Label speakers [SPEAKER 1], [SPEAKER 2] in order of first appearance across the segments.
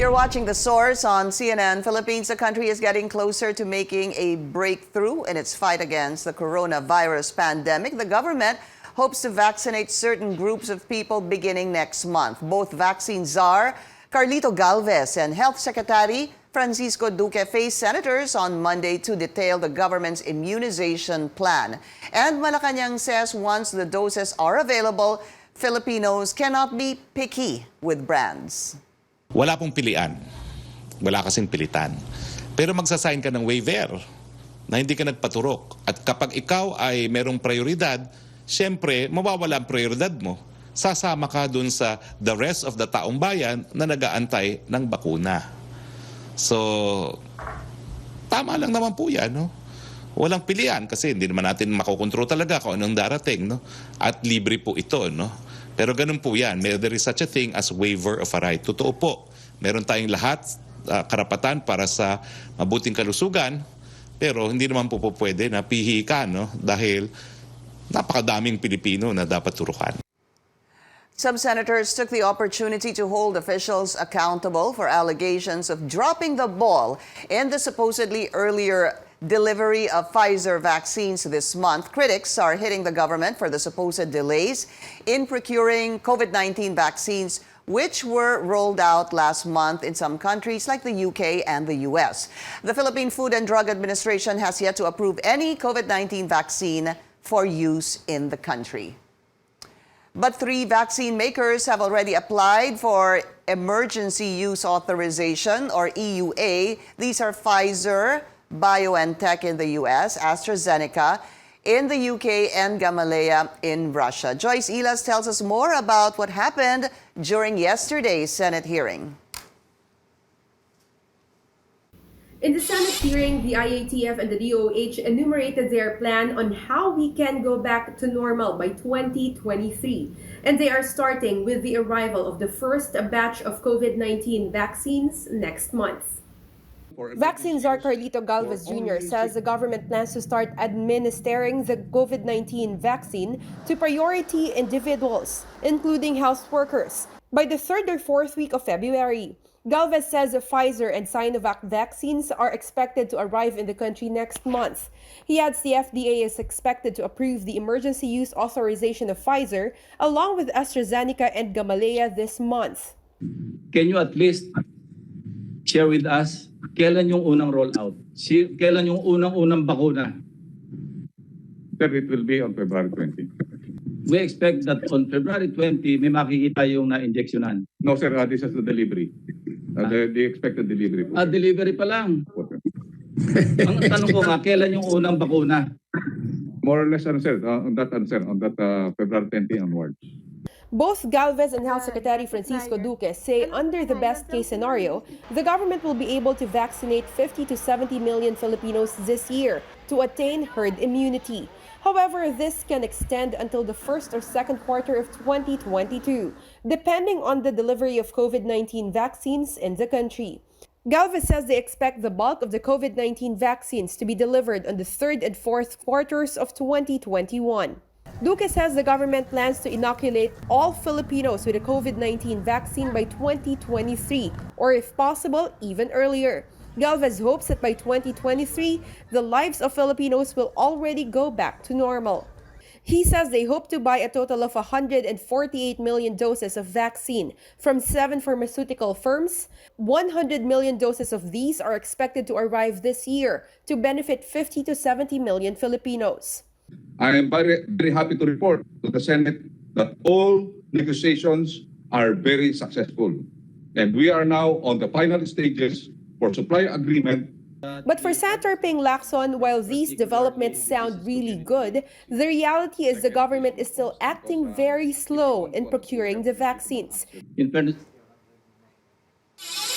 [SPEAKER 1] You're watching The Source on CNN Philippines. The country is getting closer to making a breakthrough in its fight against the coronavirus pandemic. The government hopes to vaccinate certain groups of people beginning next month. Both vaccine czar Carlito Galvez and Health Secretary Francisco Duque faced senators on Monday to detail the government's immunization plan. And Malacanang says once the doses are available, Filipinos cannot be picky with brands.
[SPEAKER 2] Wala pong pilian. Wala kasing pilitan. Pero magsasign ka ng waiver na hindi ka nagpaturok. At kapag ikaw ay merong prioridad, siyempre, mawawala ang prioridad mo. Sasama ka dun sa the rest of the taong bayan na nag-aantay ng bakuna. So, tama lang naman po yan, no? Walang pilian kasi hindi naman natin makokontrol talaga kung anong darating, no? At libre po ito, no? Pero ganun po yan. There is such a thing as waiver of a right. Totoo po. Meron tayong lahat karapatan para sa mabuting kalusugan. Pero hindi naman po pwede na pihi ka, no? Dahil napakadaming Pilipino na dapat turukan.
[SPEAKER 1] Some senators took the opportunity to hold officials accountable for allegations of dropping the ball in the supposedly earlier delivery of Pfizer vaccines this month. Critics are hitting the government for the supposed delays in procuring COVID-19 vaccines, which were rolled out last month in some countries like the UK and the US. The Philippine Food and Drug Administration has yet to approve any COVID-19 vaccine for use in the country. But 3 vaccine makers have already applied for emergency use authorization, or EUA. These are Pfizer, BioNTech in the US, AstraZeneca in the UK, and Gamaleya in Russia. Joyce Ilas tells us more about what happened during yesterday's Senate hearing.
[SPEAKER 3] In the Senate hearing, the IATF and the DOH enumerated their plan on how we can go back to normal by 2023. And they are starting with the arrival of the first batch of COVID-19 vaccines next month. Vaccine czar Carlito Galvez Jr. says the government plans to start administering the COVID-19 vaccine to priority individuals, including health workers, by the 3rd or 4th week of February. Galvez says the Pfizer and Sinovac vaccines are expected to arrive in the country next month. He adds the FDA is expected to approve the emergency use authorization of Pfizer along with AstraZeneca and Gamaleya this month.
[SPEAKER 4] Can you at least share with us kailan yung unang rollout? Kailan yung unang bakuna?
[SPEAKER 5] Sir, it will be on February 20.
[SPEAKER 4] We expect that on February 20, may makikita yung na-injectionan.
[SPEAKER 5] No, sir, this is the delivery. The expected delivery.
[SPEAKER 4] Delivery pa lang. Ang tanong ko nga, kailan yung unang bakuna?
[SPEAKER 5] More or less, sir, on that February 20 onwards.
[SPEAKER 3] Both Galvez and Health Secretary Francisco Duque say under the best-case scenario, the government will be able to vaccinate 50 to 70 million Filipinos this year to attain herd immunity. However, this can extend until the first or second quarter of 2022, depending on the delivery of COVID-19 vaccines in the country. Galvez says they expect the bulk of the COVID-19 vaccines to be delivered on the 3rd and 4th quarters of 2021. Duque says the government plans to inoculate all Filipinos with a COVID-19 vaccine by 2023, or if possible, even earlier. Galvez hopes that by 2023, the lives of Filipinos will already go back to normal. He says they hope to buy a total of 148 million doses of vaccine from 7 pharmaceutical firms. 100 million doses of these are expected to arrive this year to benefit 50 to 70 million Filipinos.
[SPEAKER 5] I am very, very happy to report to the Senate that all negotiations are very successful. And we are now on the final stages for supply agreement.
[SPEAKER 3] But for Senator Ping Lacson, while these developments sound really good, the reality is the government is still acting very slow in procuring the vaccines.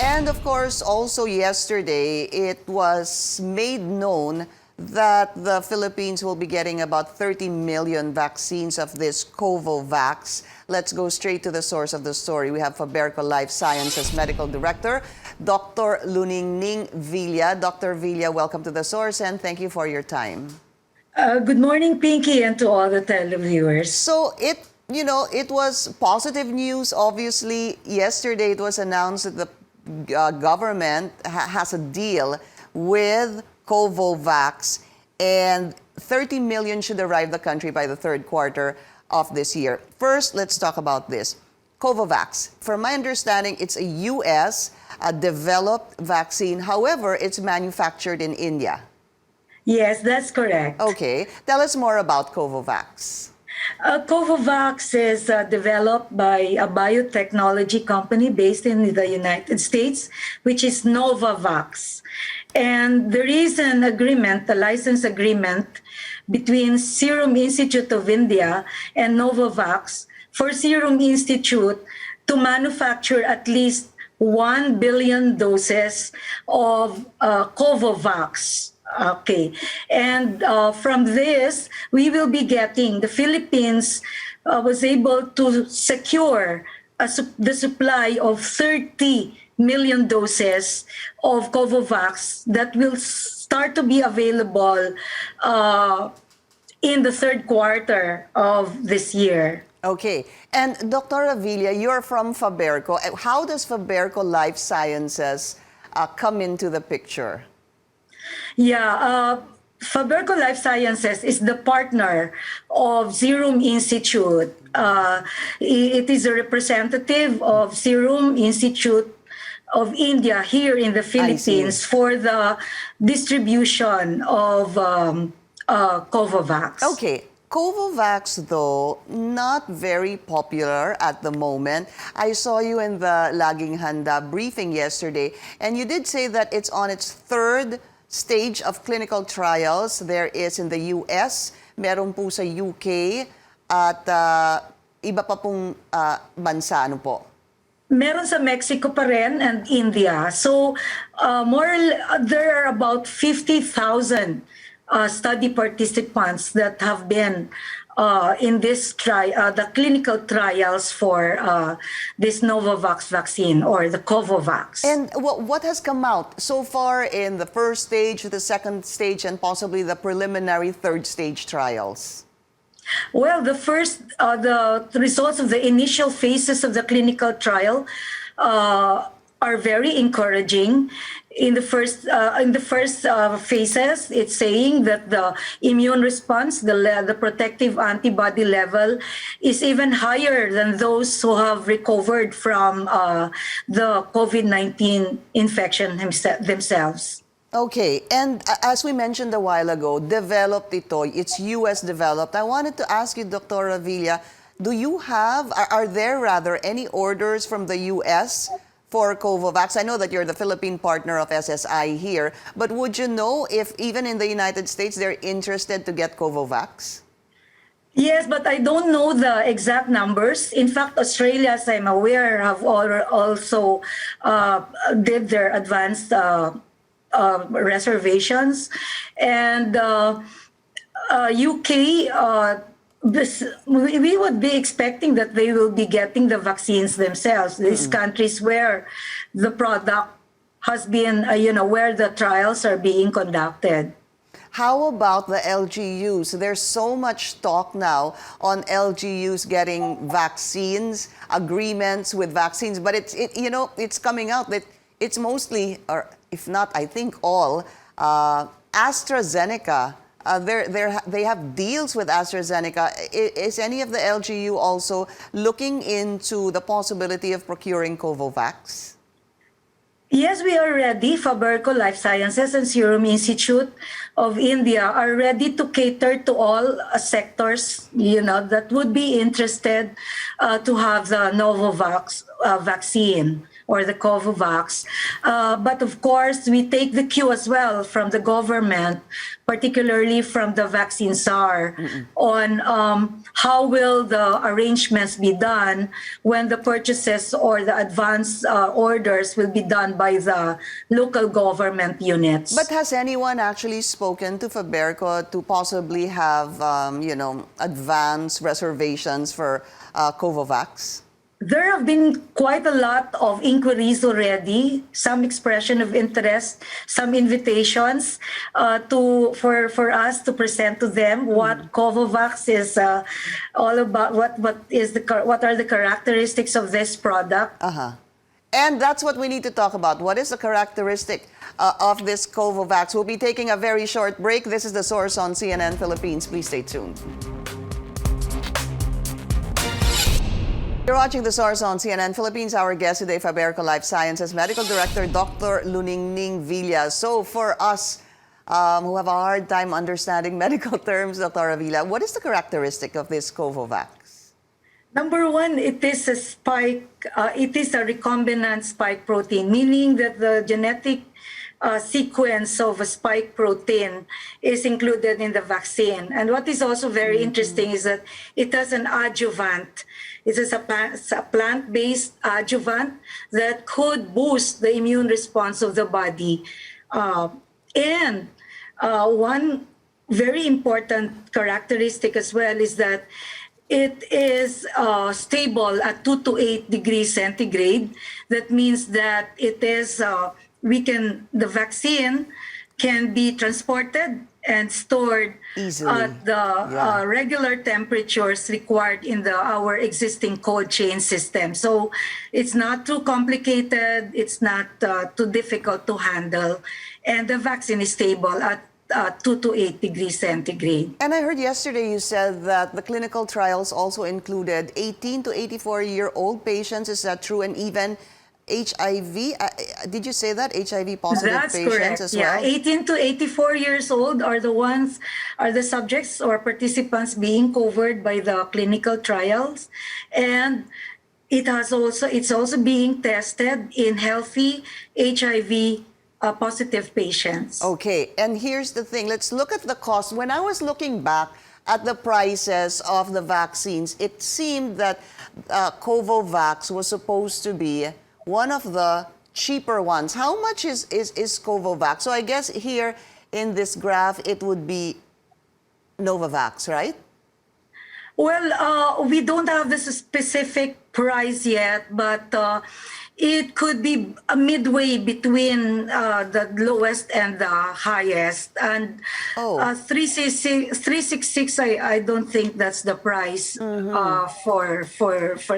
[SPEAKER 1] And of course, also yesterday, it was made known that the Philippines will be getting about 30 million vaccines of this Covovax. Let's go straight to the source of the story. We have Faberco Life Sciences Medical Director, Dr. Luningning Villa. Dr. Villa, welcome to the source and thank you for your time.
[SPEAKER 6] Good morning, Pinky, and to all the televiewers.
[SPEAKER 1] So it was positive news. Obviously, yesterday it was announced that the government has a deal with Covovax, and 30 million should arrive the country by the third quarter of this year. First, let's talk about this. Covovax. From my understanding, it's a U.S. Developed vaccine. However, it's manufactured in India.
[SPEAKER 6] Yes, that's correct.
[SPEAKER 1] Okay. Tell us more about Covovax.
[SPEAKER 6] Covovax is developed by a biotechnology company based in the United States, which is Novavax. And there is an agreement, a license agreement, between Serum Institute of India and Novavax for Serum Institute to manufacture at least 1 billion doses of Covovax. Okay, and from this, we will be getting, the Philippines was able to secure the supply of 30 million doses of Covovax that will start to be available in the third quarter of this year.
[SPEAKER 1] Okay. And Dr. Villa, you're from Faberco. How does Faberco Life Sciences come into the picture?
[SPEAKER 6] Yeah, Faberco Life Sciences is the partner of Serum Institute. It is a representative of Serum Institute of India here in the Philippines for the distribution of Covovax.
[SPEAKER 1] Okay. Covovax, though, not very popular at the moment. I saw you in the Laging Handa briefing yesterday, and you did say that it's on its third stage of clinical trials. There is in the US, meron po sa UK, at iba pa pong bansa. Ano po?
[SPEAKER 6] Meron sa Mexico pa rin and India. So there are about 50,000 study participants that have been in this the clinical trials for this Novavax vaccine or the Covovax.
[SPEAKER 1] And what has come out so far in the first stage, the second stage, and possibly the preliminary third stage trials?
[SPEAKER 6] Well, the results of the initial phases of the clinical trial are very encouraging. In the first phases, it's saying that the immune response, the protective antibody level, is even higher than those who have recovered from the COVID-19 infection themselves.
[SPEAKER 1] Okay, and as we mentioned a while ago, developed ito, it's US developed. I wanted to ask you, Dr. Villa, are there rather any orders from the US for Covovax? I know that you're the Philippine partner of SSI here, but would you know if even in the United States they're interested to get Covovax?
[SPEAKER 6] Yes, but I don't know the exact numbers. In fact, Australia, as I'm aware, have also did their advanced reservations, and UK. We would be expecting that they will be getting the vaccines themselves. These countries where the product has been, where the trials are being conducted.
[SPEAKER 1] How about the LGUs? There's so much talk now on LGUs getting vaccines, agreements with vaccines, but it's coming out that it's mostly, or if not, I think all, AstraZeneca. They have deals with AstraZeneca. Is any of the LGU also looking into the possibility of procuring Covovax?
[SPEAKER 6] Yes, we are ready. Faberco Life Sciences and Serum Institute of India are ready to cater to all sectors, that would be interested to have the Novavax vaccine or the Covovax. But of course, we take the cue as well from the government, particularly from the vaccine czar, on how will the arrangements be done when the purchases or the advance orders will be done by the local government units.
[SPEAKER 1] But has anyone actually spoken to Faberco to possibly have, advance reservations for Covovax?
[SPEAKER 6] There have been quite a lot of inquiries already, some expression of interest, some invitations for us to present to them what Covovax is all about, what are the characteristics of this product.
[SPEAKER 1] And that's what we need to talk about. What is the characteristic of this Covovax? We'll be taking a very short break. This is The Source on CNN Philippines. Please stay tuned. You're watching The Source on CNN Philippines. Our guest today, Faberco Life Sciences Medical Director, Dr. Luningning Villa. So for us who have a hard time understanding medical terms, Dr. Villa, what is the characteristic of this Covovax?
[SPEAKER 6] Number one, it is a spike, it is a recombinant spike protein, meaning that the genetic sequence of a spike protein is included in the vaccine. And what is also very interesting is that it has an adjuvant. It is a plant-based adjuvant that could boost the immune response of the body. And one very important characteristic as well is that it is stable at 2 to 8 degrees centigrade. That means that it is, the vaccine can be transported and stored
[SPEAKER 1] Easily.
[SPEAKER 6] at the regular temperatures required in our existing cold chain system. So it's not too complicated, it's not too difficult to handle, and the vaccine is stable at 2 to 8 degrees centigrade.
[SPEAKER 1] And I heard yesterday you said that the clinical trials also included 18 to 84-year-old patients. Is that true? And even HIV? Did you say that? HIV positive
[SPEAKER 6] That's
[SPEAKER 1] patients
[SPEAKER 6] correct.
[SPEAKER 1] as
[SPEAKER 6] Yeah,
[SPEAKER 1] well?
[SPEAKER 6] 18 to 84 years old are the subjects or participants being covered by the clinical trials. And it's also being tested in healthy HIV positive patients.
[SPEAKER 1] Okay, and here's the thing. Let's look at the cost. When I was looking back at the prices of the vaccines, it seemed that Covovax was supposed to be one of the cheaper ones. How much is Covovax? So I guess here in this graph, it would be Novavax, right?
[SPEAKER 6] Well, we don't have this specific price yet, but it could be midway between the lowest and the highest. And 366, I don't think that's the price for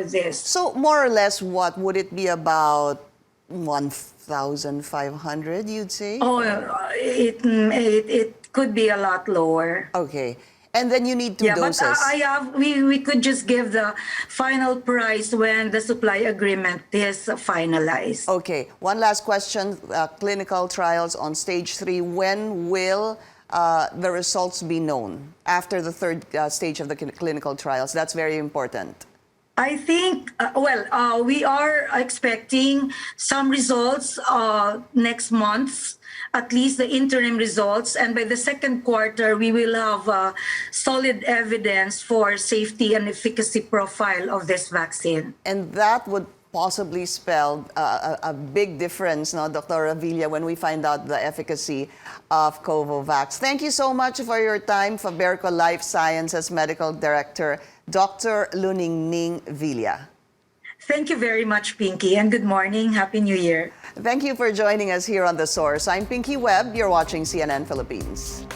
[SPEAKER 6] this.
[SPEAKER 1] So more or less, what would it be, about 1,500, you'd say?
[SPEAKER 6] Oh, it could be a lot lower.
[SPEAKER 1] Okay. And then you need 2 doses.
[SPEAKER 6] But we could just give the final price when the supply agreement is finalized.
[SPEAKER 1] Okay. One last question. Clinical trials on stage 3. When will the results be known? After the 3rd stage of the clinical trials. That's very important.
[SPEAKER 6] I think, we are expecting some results next month, at least the interim results. And by the 2nd quarter, we will have solid evidence for safety and efficacy profile of this vaccine.
[SPEAKER 1] And that would possibly spell a big difference, no, Dr. Villa, when we find out the efficacy of Covovax. Thank you so much for your time, Faberco Life Sciences Medical Director, Dr. Luningning Villa.
[SPEAKER 6] Thank you very much, Pinky, and good morning. Happy New Year.
[SPEAKER 1] Thank you for joining us here on The Source. I'm Pinky Webb. You're watching CNN Philippines.